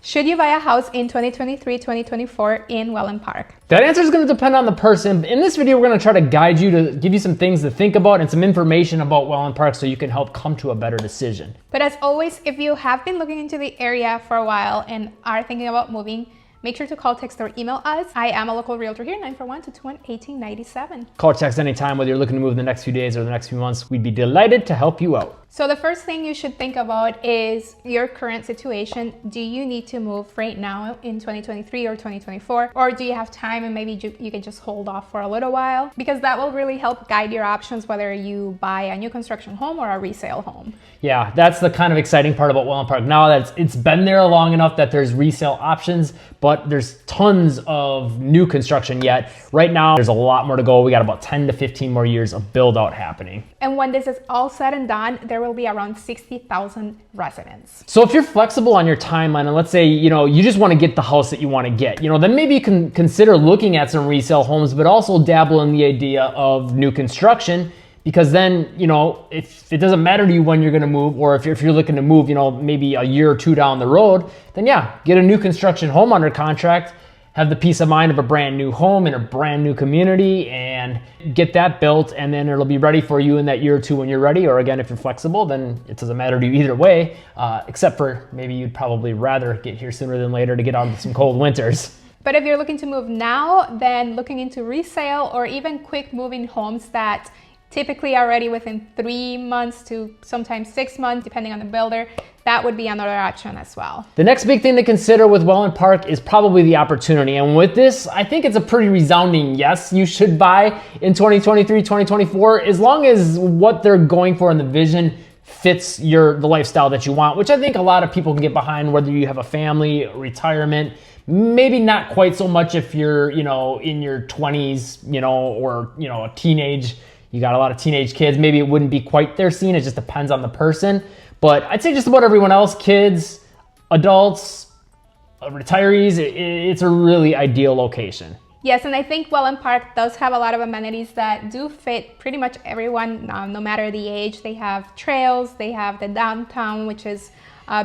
Should you buy a house in 2023, 2024 in Wellen Park? That answer is going to depend on the person. In this video, we're going to try to guide you to give you some things to think about and some information about Wellen Park so you can help come to a better decision. But as always, if you have been looking into the area for a while and are thinking about moving, make sure to call, text, or email us. I am a local realtor here, 941-221-1897. Call or text anytime, whether you're looking to move in the next few days or the next few months. We'd be delighted to help you out. So the first thing you should think about is your current situation. Do you need to move right now in 2023 or 2024? Or do you have time and maybe you can just hold off for a little while? Because that will really help guide your options, whether you buy a new construction home or a resale home. Yeah, that's the kind of exciting part about Wellen Park. Now that it's been there long enough that there's resale options, but there's tons of new construction yet. Right now, there's a lot more to go. We got about 10 to 15 more years of build out happening. And when this is all said and done, there will be around 60,000 residents. So if you're flexible on your timeline, and let's say, you just want to get the house that you want to get, then maybe you can consider looking at some resale homes, but also dabble in the idea of new construction. Because then, if it doesn't matter to you when you're going to move, or if you're looking to move, maybe a year or two down the road, then yeah, get a new construction home under contract, have the peace of mind of a brand new home in a brand new community, and get that built, and then it'll be ready for you in that year or two when you're ready. Or again, if you're flexible, then it doesn't matter to you either way, except for maybe you'd probably rather get here sooner than later to get out of some cold winters. But if you're looking to move now, then looking into resale or even quick moving homes that typically are ready within 3 months to sometimes 6 months, depending on the builder, that would be another option as well. The next big thing to consider with Wellen Park is probably the opportunity. And with this, I think it's a pretty resounding yes, you should buy in 2023, 2024, as long as what they're going for in the vision fits the lifestyle that you want, which I think a lot of people can get behind, whether you have a family, retirement, maybe not quite so much if you're, in your 20s, or, a teenage. You got a lot of teenage kids. Maybe it wouldn't be quite their scene. It just depends on the person. But I'd say just about everyone else, kids, adults, retirees, it's a really ideal location. Yes, and I think Wellen Park does have a lot of amenities that do fit pretty much everyone, no matter the age. They have trails, they have the downtown, which is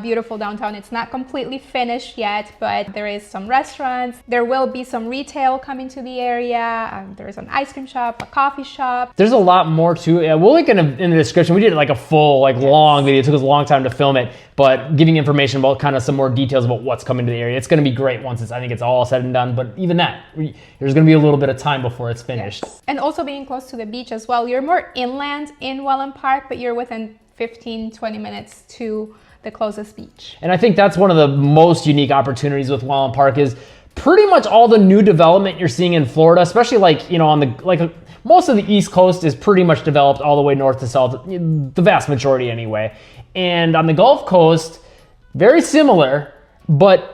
beautiful downtown. It's not completely finished yet, but there is some restaurants. There will be some retail coming to the area. There's an ice cream shop, a coffee shop. There's a lot more to it. We'll link in the description. We did like a full, long video. It took us a long time to film it, but giving information about kind of some more details about what's coming to the area. It's going to be great once I think it's all said and done, but even that, there's going to be a little bit of time before it's finished. Yes. And also being close to the beach as well. You're more inland in Wellen Park, but you're within 15, 20 minutes to the closest beach. And I think that's one of the most unique opportunities with Wellen Park is pretty much all the new development you're seeing in Florida, especially on most of the East Coast is pretty much developed all the way north to south, the vast majority anyway. And on the Gulf Coast, very similar, but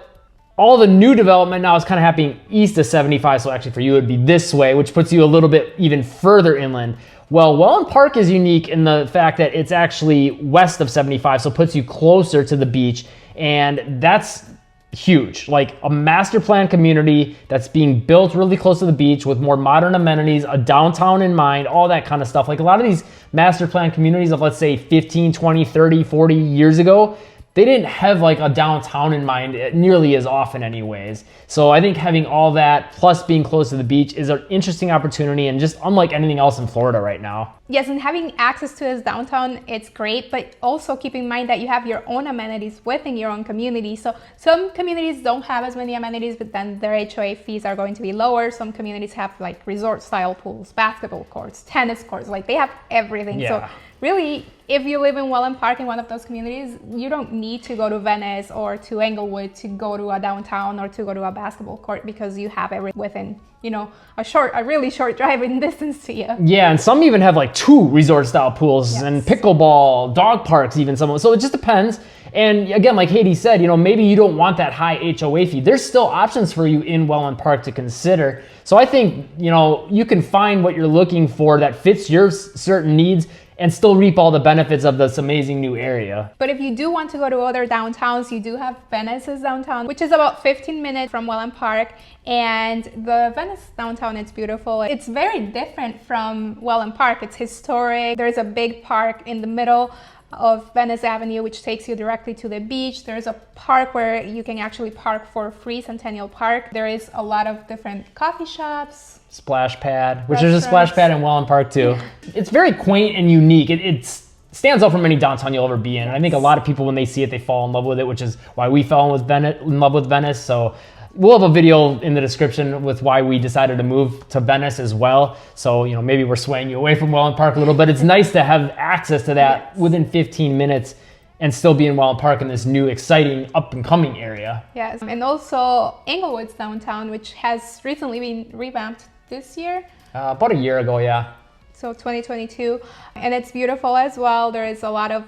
all the new development now is kind of happening east of 75. So actually for you, it'd be this way, which puts you a little bit even further inland. Well, Wellen Park is unique in the fact that it's actually west of 75, so it puts you closer to the beach, and that's huge. Like a master plan community that's being built really close to the beach with more modern amenities, a downtown in mind, all that kind of stuff. Like a lot of these master plan communities of, let's say, 15, 20, 30, 40 years ago, they didn't have like a downtown in mind nearly as often anyways. So I think having all that plus being close to the beach is an interesting opportunity and just unlike anything else in Florida right now. Yes, and having access to this downtown, it's great, but also keep in mind that you have your own amenities within your own community. So some communities don't have as many amenities, but then their HOA fees are going to be lower. Some communities have like resort style pools, basketball courts, tennis courts, like they have everything. Yeah. So really, if you live in Wellen Park in one of those communities, you don't need to go to Venice or to Englewood to go to a downtown or to go to a basketball court because you have everything within, a really short driving distance to you. Yeah, and some even have like 2 resort style pools. Yes. And pickleball, dog parks even some. So it just depends. And again, like Heydy said, maybe you don't want that high HOA fee. There's still options for you in Wellen Park to consider. So I think, you can find what you're looking for that fits your certain needs and still reap all the benefits of this amazing new area. But if you do want to go to other downtowns, you do have Venice's downtown, which is about 15 minutes from Wellen Park. And the Venice downtown, it's beautiful. It's very different from Wellen Park. It's historic. There's a big park in the middle. of Venice Avenue, which takes you directly to the beach. There's a park where you can actually park for free, Centennial Park. There is a lot of different coffee shops. Splash pad, which there's a splash pad in Wellen Park too. It's very quaint and unique. It stands out from any downtown you'll ever be in. And I think a lot of people, when they see it, they fall in love with it, which is why we fell in love with Venice. So we'll have a video in the description with why we decided to move to Venice as well. So, you know, maybe we're swaying you away from Wellen Park a little bit. It's nice to have access to that within 15 minutes and still be in Wellen Park in this new, exciting, up-and-coming area. Yes, and also Inglewood's downtown, which has recently been revamped this year. About a year ago, yeah. So 2022, and it's beautiful as well. There is a lot of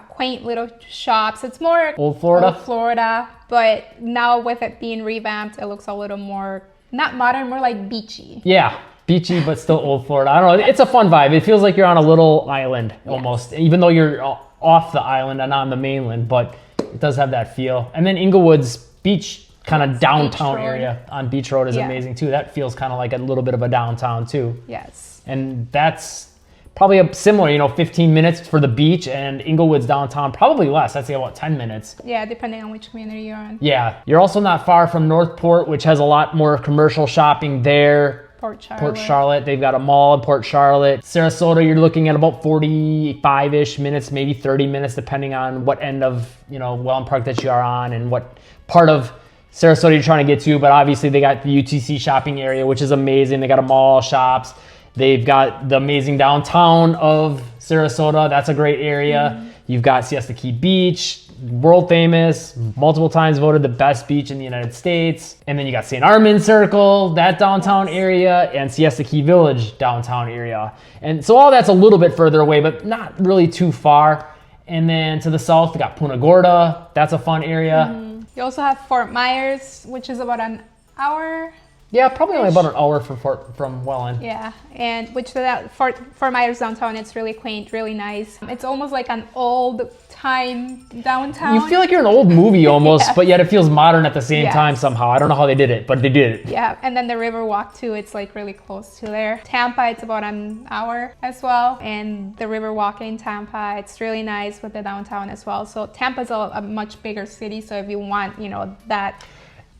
quaint little shops. It's more Old Florida, but now with it being revamped, it looks a little more, not modern, more like beachy. Yeah, beachy, but still Old Florida. I don't know, it's a fun vibe. It feels like you're on a little island almost, even though you're off the island and on the mainland, but it does have that feel. And then Inglewood's beach kind of downtown area on Beach Road is amazing too. That feels kind of like a little bit of a downtown too. Yes. And that's probably a similar, you know, 15 minutes for the beach, and Inglewood's downtown probably less. I'd say about 10 minutes. Yeah, depending on which community you're in. Yeah. You're also not far from North Port, which has a lot more commercial shopping there. Port Charlotte. They've got a mall in Port Charlotte. Sarasota, you're looking at about 45-ish minutes, maybe 30 minutes, depending on what end of, you know, Wellen Park that you are on and what part of Sarasota you're trying to get to. But obviously they got the UTC shopping area, which is amazing. They got a mall, shops. They've got the amazing downtown of Sarasota. That's a great area. You've got Siesta Key Beach, world famous, multiple times voted the best beach in the United States. And then you got St. Armand Circle, that downtown area, and Siesta Key Village downtown area. And so all that's a little bit further away, but not really too far. And then to the south, we got Punta Gorda. That's a fun area. You also have Fort Myers, which is about an hour. Yeah, probably only about an hour from Wellen. Yeah, and which that Fort Myers downtown, it's really quaint, really nice. It's almost like an old time downtown. You feel like you're in an old movie almost, but yet it feels modern at the same time somehow. I don't know how they did it, but they did it. Yeah, and then the river walk too, it's like really close to there. Tampa, it's about an hour as well, and the river walk in Tampa, it's really nice with the downtown as well. So Tampa's a much bigger city, so if you want, you know, that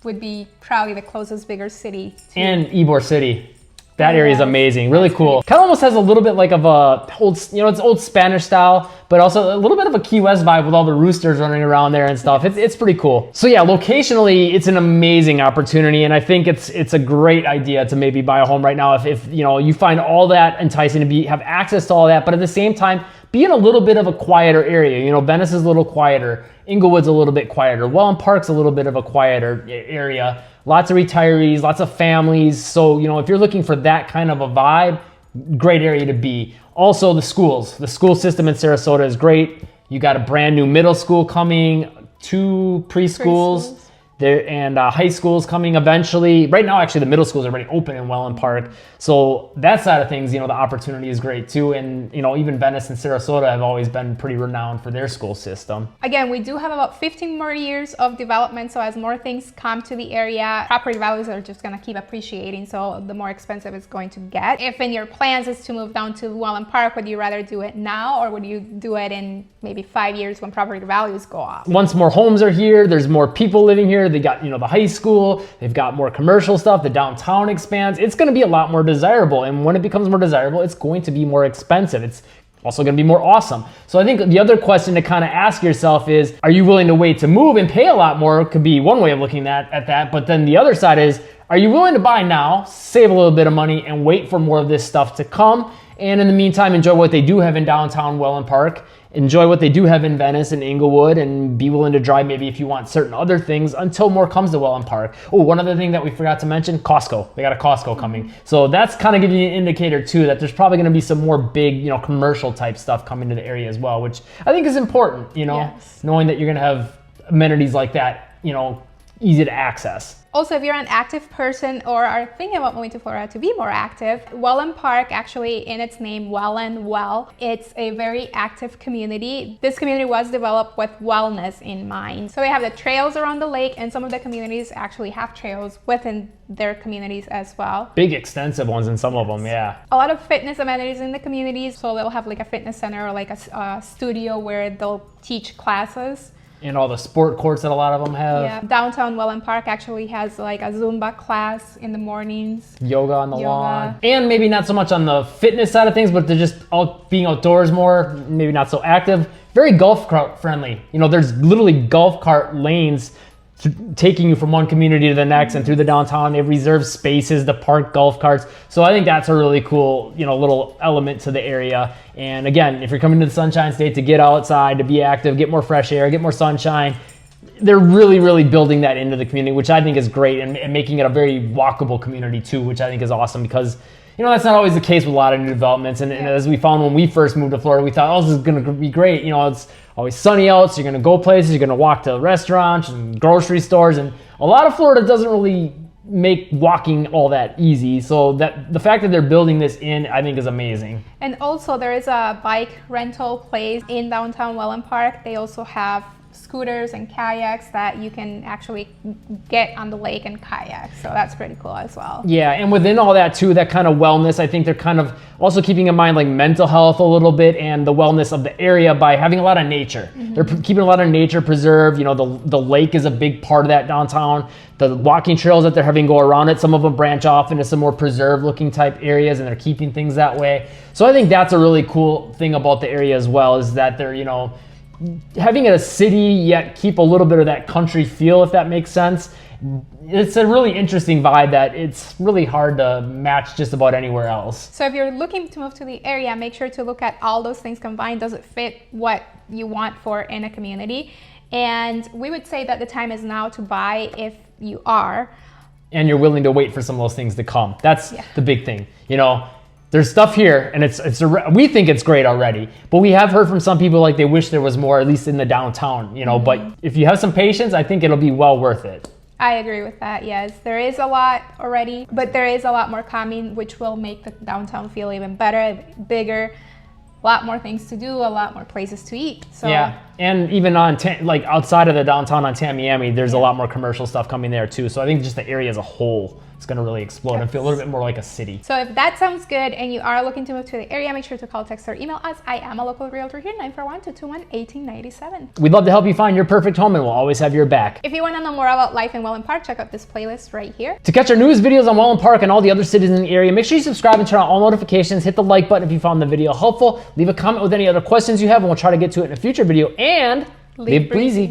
would be probably the closest bigger city to. And Ybor City. That area is amazing, really cool. Kind of almost has a little bit like of a old, you know, it's old Spanish style, but also a little bit of a Key West vibe with all the roosters running around there and stuff. It's pretty cool. So yeah, locationally, it's an amazing opportunity, and I think it's a great idea to maybe buy a home right now if you know you find all that enticing to have access to all that, but at the same time, be in a little bit of a quieter area. You know, Venice is a little quieter. Inglewood's a little bit quieter. Wellen Park's a little bit of a quieter area. Lots of retirees, lots of families. So, you know, if you're looking for that kind of a vibe, great area to be. Also, the schools. The school system in Sarasota is great. You got a brand new middle school coming, 2 preschools. There, and high schools coming eventually. Right now, actually, the middle schools are already open in Wellen Park. So that side of things, you know, the opportunity is great too. And, you know, even Venice and Sarasota have always been pretty renowned for their school system. Again, we do have about 15 more years of development. So as more things come to the area, property values are just going to keep appreciating. So the more expensive it's going to get. If in your plans is to move down to Wellen Park, would you rather do it now or would you do it in maybe 5 years when property values go up? Once more homes are here, there's more people living here. They got, you know, the high school, they've got more commercial stuff, the downtown expands. It's going to be a lot more desirable. And when it becomes more desirable, it's going to be more expensive. It's also going to be more awesome. So I think the other question to kind of ask yourself is, are you willing to wait to move and pay a lot more? Could be one way of looking at that. But then the other side is, are you willing to buy now, save a little bit of money, and wait for more of this stuff to come? And in the meantime, enjoy what they do have in downtown Wellen Park. Enjoy what they do have in Venice and Inglewood, and be willing to drive maybe if you want certain other things until more comes to Wellen Park. Oh, one other thing that we forgot to mention, Costco. They got a Costco coming. So that's kind of giving you an indicator too that there's probably going to be some more big, you know, commercial type stuff coming to the area as well, which I think is important, you know, knowing that you're going to have amenities like that, you know, easy to access. Also, if you're an active person or are thinking about moving to Florida to be more active, Wellen Park, actually in its name, Well, it's a very active community. This community was developed with wellness in mind. So we have the trails around the lake, and some of the communities actually have trails within their communities as well. Big extensive ones in some of them, yeah. A lot of fitness amenities in the communities. So they'll have like a fitness center or like a studio where they'll teach classes. And all the sport courts that a lot of them have. Yeah, downtown Wellen Park actually has like a Zumba class in the mornings. Yoga on the lawn. And maybe not so much on the fitness side of things, but they're just being outdoors more, maybe not so active. Very golf cart friendly. You know, there's literally golf cart lanes taking you from one community to the next and through the downtown. They have reserved spaces to park golf carts. So I think that's a really cool, you know, little element to the area. And again, if you're coming to the Sunshine State to get outside, to be active, get more fresh air, get more sunshine, they're really, really building that into the community, which I think is great, and making it a very walkable community too, which I think is awesome because, you know, that's not always the case with a lot of new developments. And as we found when we first moved to Florida, we thought, oh, this is going to be great. You know, it's always sunny out, so you're going to go places, you're going to walk to restaurants and grocery stores. And a lot of Florida doesn't really make walking all that easy. So that the fact that they're building this in, I think, is amazing. And also there is a bike rental place in downtown Wellen Park. They also have scooters and kayaks that you can actually get on the lake and kayak. So that's pretty cool as well. Yeah, and within all that too, that kind of wellness, I think they're kind of also keeping in mind like mental health a little bit and the wellness of the area by having a lot of nature. Mm-hmm. They're keeping a lot of nature preserved. You know, the lake is a big part of that downtown. The walking trails that they're having go around it, some of them branch off into some more preserved looking type areas, and they're keeping things that way. So I think that's a really cool thing about the area as well, is that they're, you know, having it a city yet keep a little bit of that country feel, if that makes sense. It's a really interesting vibe that it's really hard to match just about anywhere else. So if you're looking to move to the area, make sure to look at all those things combined. Does it fit what you want for in a community? And we would say that the time is now to buy if you are. And you're willing to wait for some of those things to come. That's the big thing, you know. There's stuff here, and we think it's great already, but we have heard from some people like they wish there was more, at least in the downtown, you know. But if you have some patience, I think it'll be well worth it. I agree with that, yes. There is a lot already, but there is a lot more coming, which will make the downtown feel even better, bigger, a lot more things to do, a lot more places to eat. So yeah, and even on like outside of the downtown on Tamiami, there's a lot more commercial stuff coming there too. So I think just the area as a whole is going to really explode and feel a little bit more like a city. So if that sounds good and you are looking to move to the area, make sure to call, text, or email us. I am a local realtor here, 941-221-1897. We'd love to help you find your perfect home, and we'll always have your back. If you want to know more about life in Wellen Park, check out this playlist right here. To catch our newest videos on Wellen Park and all the other cities in the area, make sure you subscribe and turn on all notifications. Hit the like button if you found the video helpful. Leave a comment with any other questions you have, and we'll try to get to it in a future video. And live breezy.